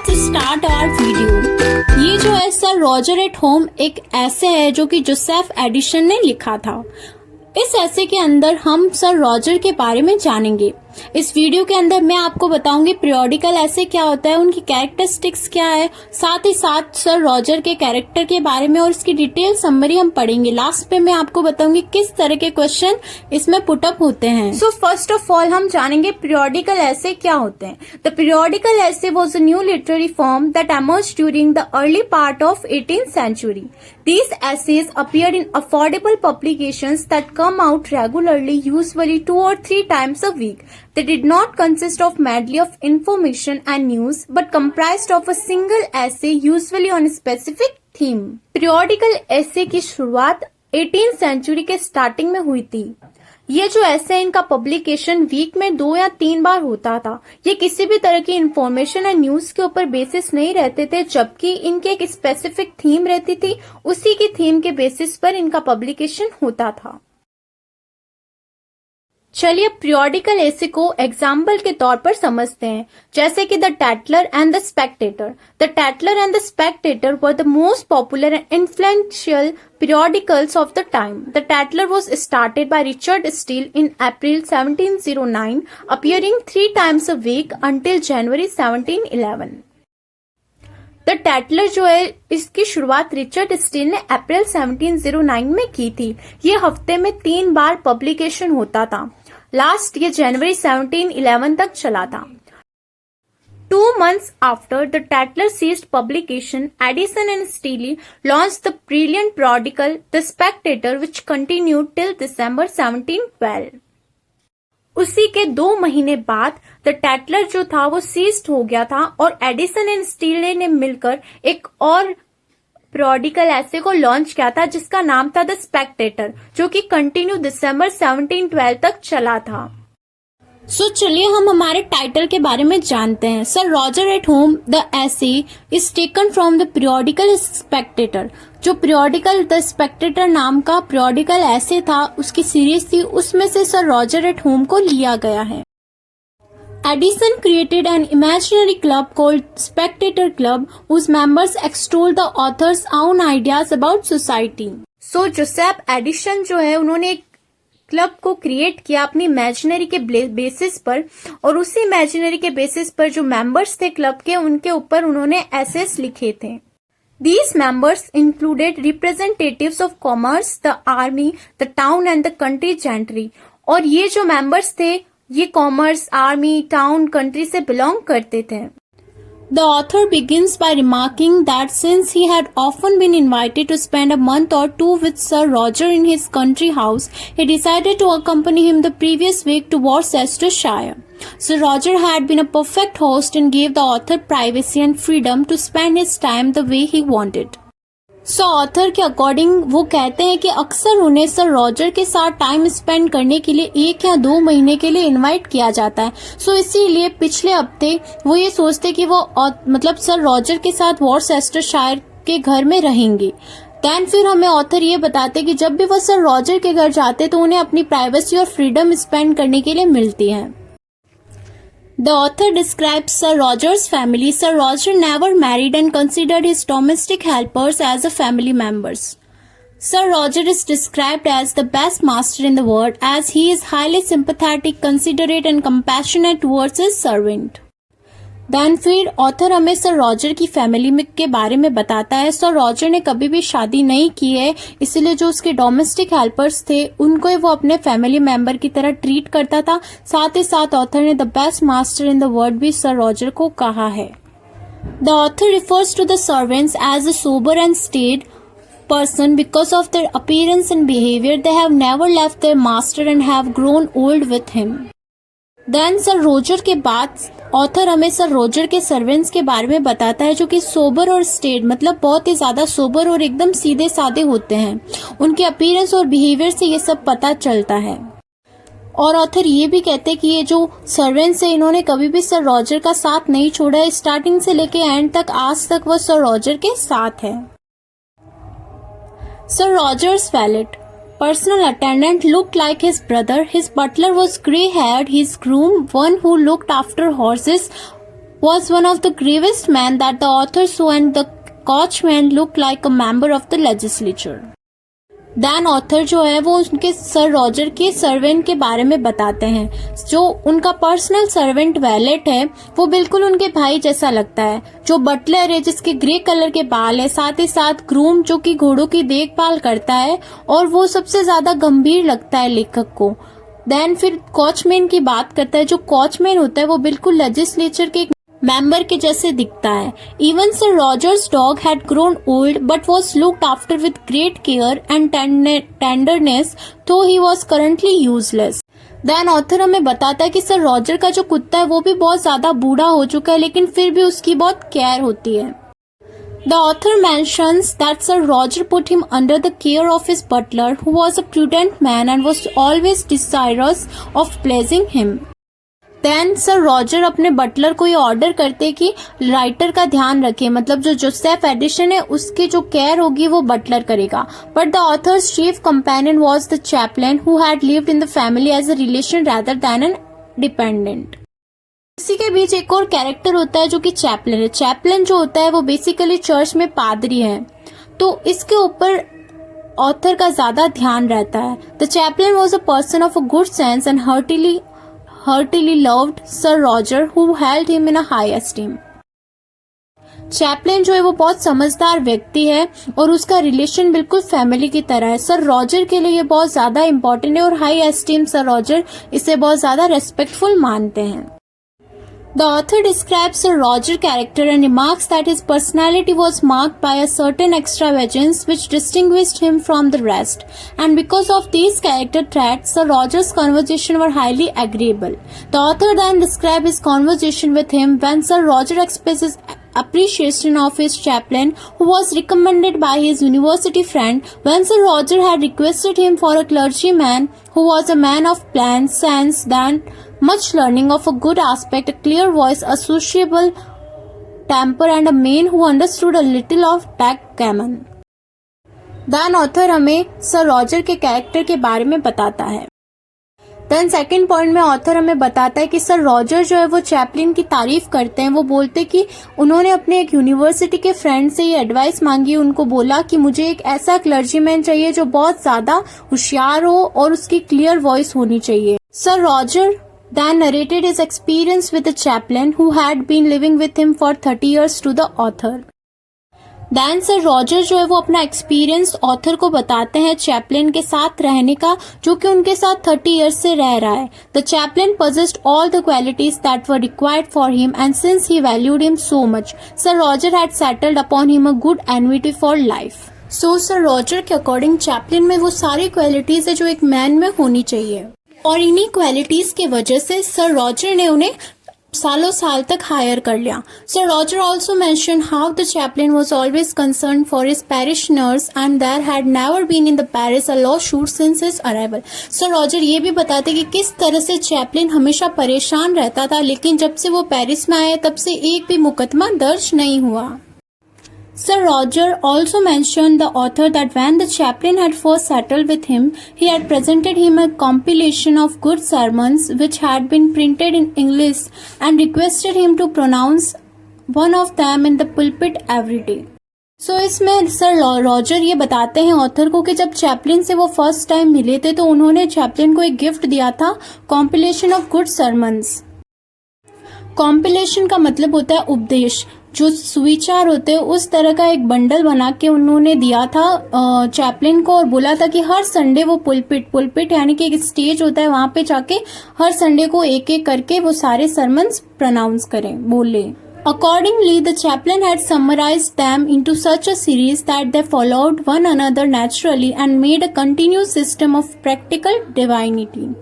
Let's start our video. ये जो है सर रॉजर एट होम एक ऐसे है जो कि जोसेफ एडिसन ने लिखा था। इस ऐसे के अंदर हम सर रॉजर के बारे में जानेंगे। इस वीडियो के अंदर मैं आपको बताऊंगी पीरियोडिकल ऐसे क्या होता है, उनकी कैरेक्टरिस्टिक्स क्या है, साथ ही साथ सर रॉजर के कैरेक्टर के बारे में और इसकी डिटेल समरी हम पढ़ेंगे। लास्ट पे मैं आपको बताऊंगी किस तरह के क्वेश्चन इसमें पुटअप होते हैं। सो फर्स्ट ऑफ ऑल हम जानेंगे पीरियोडिकल ऐसे क्या होते हैं। द पीरियोडिकल ऐसे was a new literary form that emerged during the early part of 18th century. These essays appeared in affordable publications that come out regularly, usually 2 or 3 times a week. They did not consist of medley of information and news, but comprised of a single essay, usually on a specific theme. Periodical essay की शुरुआत 18th century के starting में हुई थी। ये जो ऐसे इनका पब्लिकेशन वीक में 2 या 3 बार होता था। ये किसी भी तरह की इंफॉर्मेशन या न्यूज के ऊपर बेसिस नहीं रहते थे, जबकि इनके एक स्पेसिफिक थीम रहती थी। उसी की थीम के बेसिस पर इनका पब्लिकेशन होता था। चलिए पीरियोडिकल ऐसे को एग्जाम्पल के तौर पर समझते हैं, जैसे कि the Tatler and the Spectator. The Tatler and the Spectator were the most popular and influential periodicals of the time. The Tatler was started by Richard Steele in April 1709, appearing 3 times a week until January 1711. The टैटलर जो है इसकी शुरुआत Richard Steele ने अप्रैल 1709 में की थी। ये हफ्ते में 3 बार पब्लिकेशन होता था। लास्ट ये जनवरी 1711 तक चला था। 2 months after the Tatler ceased publication, Addison and Steele launched the brilliant periodical The Spectator, which continued till December 1712. उसी के 2 महीने बाद द टैटलर जो था वो सीज्ड हो गया था और एडिसन एंड स्टीले ने मिलकर एक और पीरियोडिकल ऐसे को लॉन्च किया था जिसका नाम था द स्पेक्टेटर, जो कि कंटिन्यू दिसंबर 1712 तक चला था। सो चलिए हम हमारे टाइटल के बारे में जानते हैं। Sir Roger at home the essay is taken from the periodical Spectator. जो पीरियोडिकल द स्पेक्टेटर नाम का पीरियोडिकल ऐसे था, उसकी सीरीज थी, उसमें से सर रॉजर एट होम को लिया गया है। Edison created an imaginary club called Spectator club whose members extol the author's own ideas about society. So Joseph Addison जो है उन्होंने एक क्लब को क्रिएट किया अपनी इमेजिनरी के बेसिस पर, और उसी इमेजिनरी के बेसिस पर जो मेंबर्स थे क्लब के उनके ऊपर उन्होंने एसेस लिखे थे। These members included representatives of commerce, the army, the town and the country gentry. और ये जो मेंबर्स थे ये कॉमर्स, आर्मी, टाउन, कंट्री से बिलोंग करते थे। The author begins by remarking that since he had often been invited to spend a month or 2 with Sir Roger in his country house, he decided to accompany him the previous week to Worcestershire. Sir Roger had been a perfect host and gave the author privacy and freedom to spend his time the way he wanted. So author के according वो कहते हैं कि अक्सर उन्हें sir Roger के साथ time spend करने के लिए 1 या 2 महीने के लिए इनवाइट किया जाता है। सो इसीलिए पिछले हफ्ते वो ये सोचते कि वो मतलब सर रॉजर के साथ वॉर्सेस्टरशायर के घर में रहेंगे। देन फिर हमें ऑथर ये बताते कि जब भी वो सर रॉजर के घर जाते तो उन्हें अपनी प्राइवेसी और फ्रीडम स्पेंड करने के लिए मिलती है। The author describes Sir Roger's family. Sir Roger never married and considered his domestic helpers as a family members. Sir Roger is described as the best master in the world as he is highly sympathetic, considerate and compassionate towards his servant. Then फिर author हमें sir Roger की family में के बारे में बताता है। Sir Roger ने कभी भी शादी नहीं की है, इसलिए जो उसके डोमेस्टिक हेल्पर्स थे उनको वो अपने फैमिली मेंबर की तरह ट्रीट करता था। साथ ही साथ ऑथर ने the best master in the world भी सर रॉजर को कहा है। The author refers to the servants as a sober and staid person because of their appearance and behavior. They have never left their master and have grown old with him. Then sir Roger के बाद author हमें sir Roger के servants के बारे में बताता है, जो कि सोबर और स्टेड मतलब बहुत ही ज्यादा सोबर और एकदम सीधे साधे होते हैं। उनके अपीयरेंस और बिहेवियर से ये सब पता चलता है। और ऑथर ये भी कहते हैं कि ये जो सर्वेंट्स है इन्होंने कभी भी सर रॉजर का साथ नहीं छोड़ा है। स्टार्टिंग से लेके एंड तक आज तक वो सर रॉजर के साथ है। Sir Rogers wallet personal attendant looked like his brother. His butler was grey-haired. His groom, one who looked after horses, was one of the gravest men that the author saw, and the coachman looked like a member of the legislature. Then author जो है वो उनके sir Roger के servant के बारे में बताते हैं। जो उनका पर्सनल सर्वेंट वैलेट है वो बिल्कुल उनके भाई जैसा लगता है। जो बटलर है जिसके ग्रे कलर के बाल है, साथ ही साथ ग्रूम जो कि घोड़ों की देखभाल करता है, और वो सबसे ज्यादा गंभीर लगता है लेखक को। देन फिर कॉचमैन की बात करता है। जो कॉचमैन होता है वो बिल्कुल लेजिस्लेचर के मेंबर के जैसे दिखता है। Even sir Roger's dog had grown old but was looked after with great care and tenderness, though he was currently useless. Then author हमें बताता है कि सर रॉजर का जो कुत्ता है वो भी बहुत ज्यादा बूढ़ा हो चुका है, लेकिन फिर भी उसकी बहुत केयर होती है। The author mentions that Sir Roger put him under the care of his butler, who was a prudent man and was always desirous of pleasing him. Then sir Roger अपने बटलर को ये order करते कि writer का ध्यान रखे, मतलब जो जोसेफ एडिशन है उसकी जो केयर होगी वो बटलर करेगा। But the author's chief companion was the chaplain who had lived in the family as a relation rather than an dependent. इसी के बीच एक और कैरेक्टर होता है जो कि चैपलैन है। चैपलैन जो होता है वो बेसिकली चर्च में पादरी है, तो इसके ऊपर ऑथर का ज्यादा ध्यान रहता है। The chaplain was a person of a good sense and heartily loved Sir Roger, who held him in a high esteem. Chaplain जो है वो बहुत समझदार व्यक्ति है और उसका रिलेशन बिल्कुल फैमिली की तरह है। सर रॉजर के लिए ये बहुत ज्यादा इंपॉर्टेंट है और हाई एस्टीम सर रॉजर इसे बहुत ज्यादा रेस्पेक्टफुल मानते हैं। The author describes Sir Roger character and remarks that his personality was marked by a certain extravagance which distinguished him from the rest, and because of these character traits, Sir Roger's conversation were highly agreeable. The author then describes his conversation with him when Sir Roger expresses appreciation of his chaplain, who was recommended by his university friend, when Sir Roger had requested him for a clergyman who was a man of plan, sense, then much learning, of a good aspect, a clear voice, a sociable temper, and a man who understood a little of backgammon. Then author हमें sir Roger के character के बारे में बताता है। Then second point में author हमें बताता है कि सर रॉजर जो है वो चैपलिन की तारीफ करते हैं। वो बोलते कि उन्होंने अपने एक यूनिवर्सिटी के फ्रेंड से ये एडवाइस मांगी, उनको बोला कि मुझे एक ऐसा क्लर्जीमैन चाहिए जो बहुत ज्यादा होशियार हो और उसकी क्लियर वॉइस होनी चाहिए। Sir Roger then narrated his experience with the chaplain who had been living with him for 30 years to the author. then sir Roger जो है वो अपना एक्सपीरियंस ऑथर को बताते हैं चैपलिन के साथ रहने का, जो कि उनके साथ 30 years से रह रहा है। The chaplain possessed all the qualities that were required for him, and since he valued him so much, Sir Roger had settled upon him a good annuity for life. So sir Roger के according Chaplin में वो सारी qualities है जो एक man में होनी चाहिए, और इन्हीं क्वालिटीज की वजह से सर रॉजर ने उन्हें सालों साल तक हायर कर लिया। Sir Roger also mention how the chaplain was always concern for his parishioners and there had never been in the parish a lawsuit since his arrival. Sir Roger ये भी बताते कि किस तरह से चैपलिन हमेशा परेशान रहता था, लेकिन जब से वो पेरिस में आए तब से एक भी मुकदमा दर्ज नहीं हुआ। Sir Roger also mentioned the author that when the chaplain had first settled with him, he had presented him a compilation of good sermons which had been printed in English and requested him to pronounce one of them in the pulpit every day. So इसमें sir Roger ये बताते हैं author को कि जब Chaplin से वो first time मिले थे तो उन्होंने चैपलिन को एक गिफ्ट दिया था, compilation of good sermons. Compilation का मतलब होता है उपदेश, जो सुविचार होते हैं उस तरह का एक बंडल बना के उन्होंने दिया था चैपलिन को, और बोला था कि हर संडे वो पुलपिट यानी कि एक स्टेज होता है, वहां पे जाके हर संडे को एक एक करके वो सारे सरमन्स प्रोनाउंस करें, बोले। Accordingly, the chaplain had summarized them into such a series that they followed one another naturally and made a continuous system of practical divinity.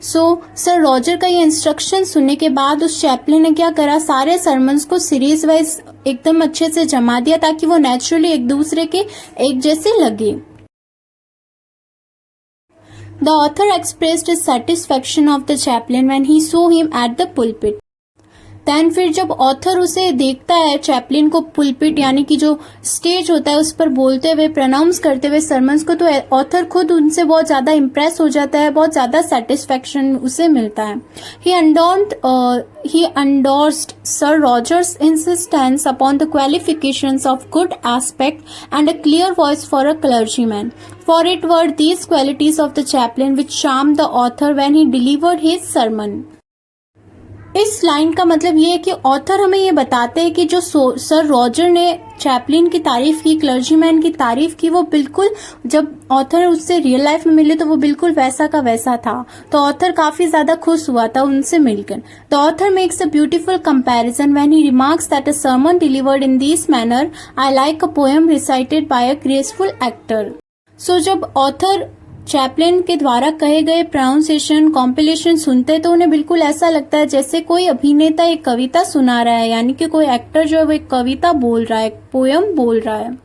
Sir Roger का ये इंस्ट्रक्शन सुनने के बाद उस चैपलिन ने क्या करा, सारे सरमन्स को सीरीज वाइज एकदम अच्छे से जमा दिया ताकि वो नेचुरली एक दूसरे के एक जैसे लगे। The author expressed his satisfaction of the chaplain when he saw him at the pulpit. Then फिर जब ऑथर उसे देखता है चैपलिन को पुलपिट यानी कि जो स्टेज होता है उस पर बोलते हुए प्रोनाउंस करते हुए सरमन्स को, तो ऑथर खुद उनसे बहुत ज्यादा इम्प्रेस हो जाता है, बहुत ज्यादा सेटिस्फेक्शन उसे मिलता है। He endorsed Sir Roger's insistence upon the qualifications of good aspect and a clear voice for a clergyman. For it were these qualities of the chaplain which charmed the author when he delivered his sermon. इस line का मतलब ये है कि author हमें ये बताते हैं कि जो सर रॉजर ने चैपलिन की तारीफ की, क्लर्जीमैन की तारीफ की, वो बिल्कुल जब ऑथर उससे रियल लाइफ में मिले तो वो बिल्कुल वैसा का वैसा था। तो ऑथर काफी ज्यादा खुश हुआ था उनसे मिलकर। The author makes a beautiful comparison when he remarks that a sermon delivered in this manner I like a poem recited by a graceful actor. So जब ऑथर चैपलिन के द्वारा कहे गए प्रोनाउंसिएशन कॉम्पिलेशन सुनते हैं तो उन्हें बिल्कुल ऐसा लगता है जैसे कोई अभिनेता एक कविता सुना रहा है, यानी कि कोई एक्टर जो है वो एक कविता बोल रहा है, एक पोयम बोल रहा है।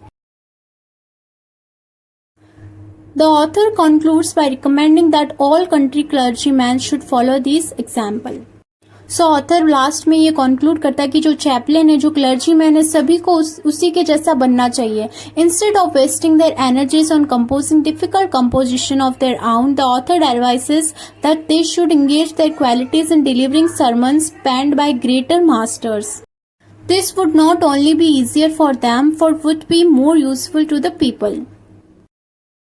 The author concludes by recommending that all country clergyman should follow this example. So author last में ये कंक्लूड करता है कि जो चैपलिन है, जो क्लर्जीमैन है, सभी को उसी के जैसा बनना चाहिए। Instead of wasting their energies on composing difficult composition of their own, the author advices that they should engage there qualities in delivering sermons penned by greater masters. This would not only be easier for them, for would be more useful to the people.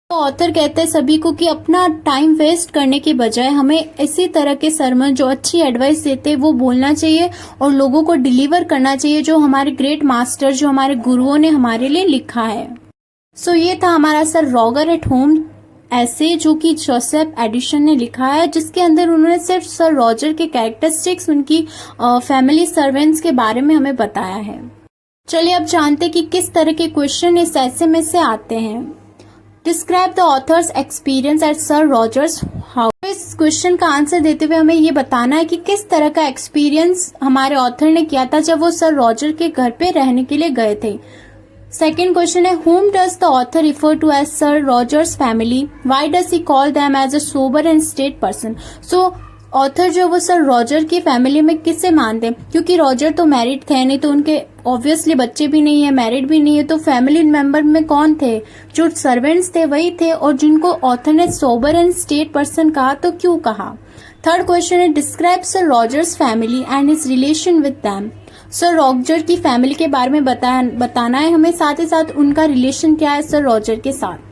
तो author कहते हैं सभी को कि अपना time waste करने के बजाय हमें इसी तरह के सरमन जो अच्छी एडवाइस देते हैं वो बोलना चाहिए और लोगों को डिलीवर करना चाहिए, जो हमारे ग्रेट मास्टर, जो हमारे गुरुओं ने हमारे लिए लिखा है। सो ये था हमारा सर रॉगर एट होम ऐसे, जो कि जोसेफ एडिसन ने लिखा है, जिसके अंदर उन्होंने सिर्फ सर रॉजर के कैरेक्टरिस्टिक्स, उनकी फैमिली सर्वेंट्स के बारे में हमें बताया है। चलिए अब जानते हैं कि किस तरह के क्वेश्चन इस ऐसे में से आते हैं। Describe the author's experience eight sir Rogers house. इस क्वेश्चन का आंसर देते हुए हमें ये बताना है कि किस तरह का एक्सपीरियंस हमारे ऑथर ने किया था जब वो सर रॉजर के घर पे रहने के लिए गए थे। सेकेंड क्वेश्चन है, whom does the author refer to as Sir Roger's family? Why does he call them as a sober and staid person? So author जो वो सर रॉजर की फैमिली में किससे मानते हैं, क्योंकि रॉजर तो मैरिड थे नहीं, तो उनके ऑब्वियसली बच्चे भी नहीं है, मैरिड भी नहीं है, तो फैमिली मेंबर में कौन थे, जो सर्वेंट्स थे वही थे, और जिनको ऑथर ने सोबर एंड स्टेट पर्सन कहा तो क्यों कहा। थर्ड क्वेश्चन है, describe sir Rogers family and his relation with them. Sir Roger की फैमिली के बारे में बताना है हमें, साथ ही साथ उनका रिलेशन क्या है सर रॉजर के साथ।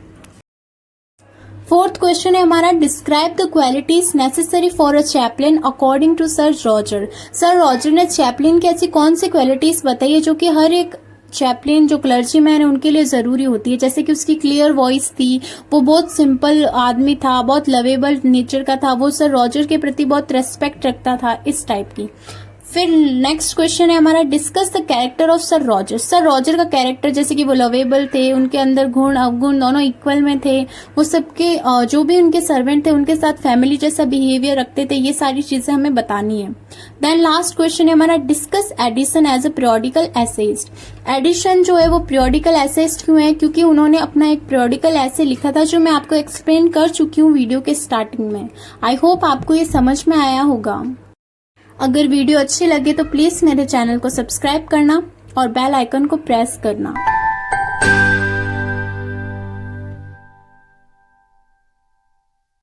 फोर्थ क्वेश्चन है हमारा, describe the qualities necessary for a chaplain according to sir Roger. Sir Roger ने चैपलिन की ऐसी कौन सी क्वालिटीज बताई है जो कि हर एक चैपलिन जो क्लर्जीमैन है उनके लिए जरूरी होती है। जैसे कि उसकी क्लियर वॉइस थी, वो बहुत सिंपल आदमी था, बहुत लवेबल नेचर का था, वो सर रॉजर के प्रति बहुत रेस्पेक्ट रखता था, इस टाइप की। फिर नेक्स्ट क्वेश्चन है हमारा, discuss the character of sir Roger. Sir Roger का कैरेक्टर, जैसे कि वो लवेबल थे, उनके अंदर गुण अवगुण दोनों इक्वल में थे, वो सबके जो भी उनके सर्वेंट थे उनके साथ फैमिली जैसा बिहेवियर रखते थे, ये सारी चीजें हमें बतानी है। देन लास्ट क्वेश्चन है हमारा, discuss Addison as a periodical essayist. Addison जो है वो पीरियोडिकल एसेइस्ट क्यों है, क्योंकि उन्होंने अपना एक पीरियोडिकल एसे लिखा था जो मैं आपको एक्सप्लेन कर चुकी हूँ वीडियो के स्टार्टिंग में। आई होप आपको ये समझ में आया होगा। अगर वीडियो अच्छी लगे तो प्लीज मेरे चैनल को सब्सक्राइब करना और बेल आइकन को प्रेस करना।